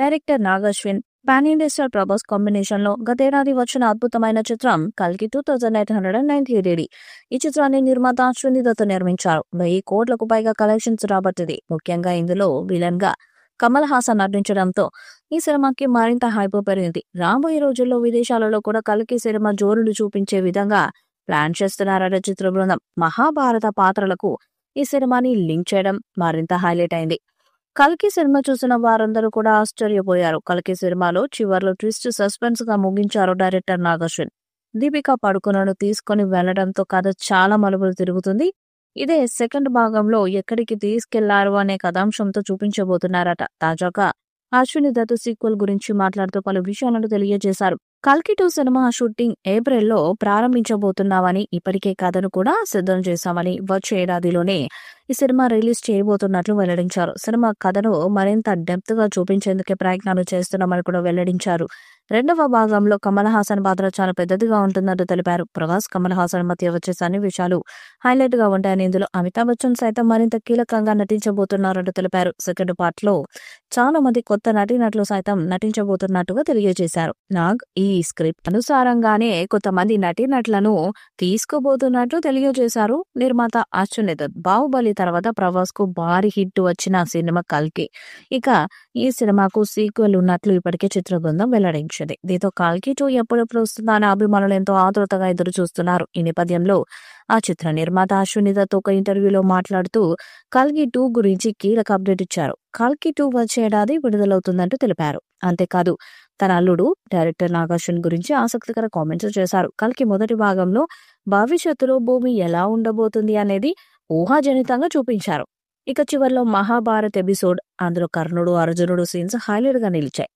Director Nag Ashwin, pan India star Prabhas combination లో గతేడాది వచ్చిన అద్భుతమైన చిత్రం కల్కి 2890 ఈ చిత్రాన్ని నిర్మాత అశ్విని దత్ నిర్మించారు. 1000 కోట్లకు పైగా కలెక్షన్స్ రాబట్టింది. ముఖ్యంగా ఇందులో విలన్ గా కమల్ హాసన్ నటించడంతో ఈ సినిమాకి మరింత హైప్ పెరిగింది. రాబోయే రోజుల్లో విదేశాలలో కూడా కల్కి సినిమా జోరును చూపించే విధంగా ప్లాన్ చేస్తున్నారట చిత్ర బృందం. మహాభారత పాత్రలకు ఈ సినిమాని లింక్ చేయడం మరింత హైలైట్ అయింది. కల్కి సినిమా చూసిన వారందరూ కూడా ఆశ్చర్యపోయారు. కల్కి సినిమాలో చివర్లో ట్విస్ట్ సస్పెన్స్ గా ముగించారు డైరెక్టర్ నాగశ్విన్. దీపికా పడుకునను తీసుకుని వెళ్లడంతో కథ చాలా మలుపులు తిరుగుతుంది. ఇదే సెకండ్ భాగంలో ఎక్కడికి తీసుకెళ్లారు అనే కథాంశంతో చూపించబోతున్నారట. తాజాగా అశ్విని దత్ సీక్వెల్ గురించి మాట్లాడుతూ పలు విషయాలను తెలియజేశారు. కల్కి 2 సినిమా షూటింగ్ ఏప్రిల్లో ప్రారంభించబోతున్నామని, ఇప్పటికే కథను కూడా సిద్ధం చేశామని, వచ్చే ఏడాదిలోనే ఈ సినిమా రిలీజ్ చేయబోతున్నట్లు వెల్లడించారు. సినిమా కథను మరింత డెప్త్ గా చూపించేందుకే ప్రయత్నాలు చేస్తున్నామని కూడా వెల్లడించారు. రెండవ భాగంలో కమల్ హాసన్ పాత్ర చాలా పెద్దదిగా ఉంటుందంటూ తెలిపారు. ప్రభాస్, కమల్ హాసన్ మధ్య వచ్చే సన్నివేశాలు హైలైట్ గా ఉంటాయని, ఇందులో అమితాబ్ బచ్చన్ సైతం మరింత కీలకంగా నటించబోతున్నారంటూ తెలిపారు. సెకండ్ పార్ట్ లో చాలా మంది కొత్త నటీనటులు సైతం నటించబోతున్నట్టుగా తెలియజేశారు. నాగ్ ఈ స్క్రిప్ట్ అనుసారంగానే కొంతమంది నటీనటులను తీసుకోబోతున్నట్లు తెలియజేశారు నిర్మాత అశ్విని దత్. బాహుబలి తర్వాత ప్రభాస్ కు భారీ హిట్ వచ్చిన సినిమా కల్కి. ఇక ఈ సినిమాకు సీక్వెల్ ఉన్నట్లు ఇప్పటికే చిత్ర బృందం వెల్లడించింది. దీంతో కల్కి 2 ఎప్పుడెప్పుడు వస్తుందా అని అభిమానులు ఎంతో ఆతృతగా ఎదురు చూస్తున్నారు. ఈ నేపథ్యంలో ఆ చిత్ర నిర్మాత అశ్విని దత్ ఒక ఇంటర్వ్యూలో మాట్లాడుతూ కల్కి 2 గురించి కీలక అప్డేట్ ఇచ్చారు. కల్కి 2 వచ్చే ఏడాది విడుదలవుతుందంటూ తెలిపారు. అంతేకాదు తన అల్లుడు డైరెక్టర్ నాగార్జున గురించి ఆసక్తికర కామెంట్స్ చేశారు. కల్కి మొదటి భాగంలో భవిష్యత్తులో భూమి ఎలా ఉండబోతుంది అనేది ఊహాజనితంగా చూపించారు. ఇక చివర్లో మహాభారత్ ఎపిసోడ్, అందులో కర్ణుడు, అర్జునుడు సీన్స్ హైలైట్ గా నిలిచాయి.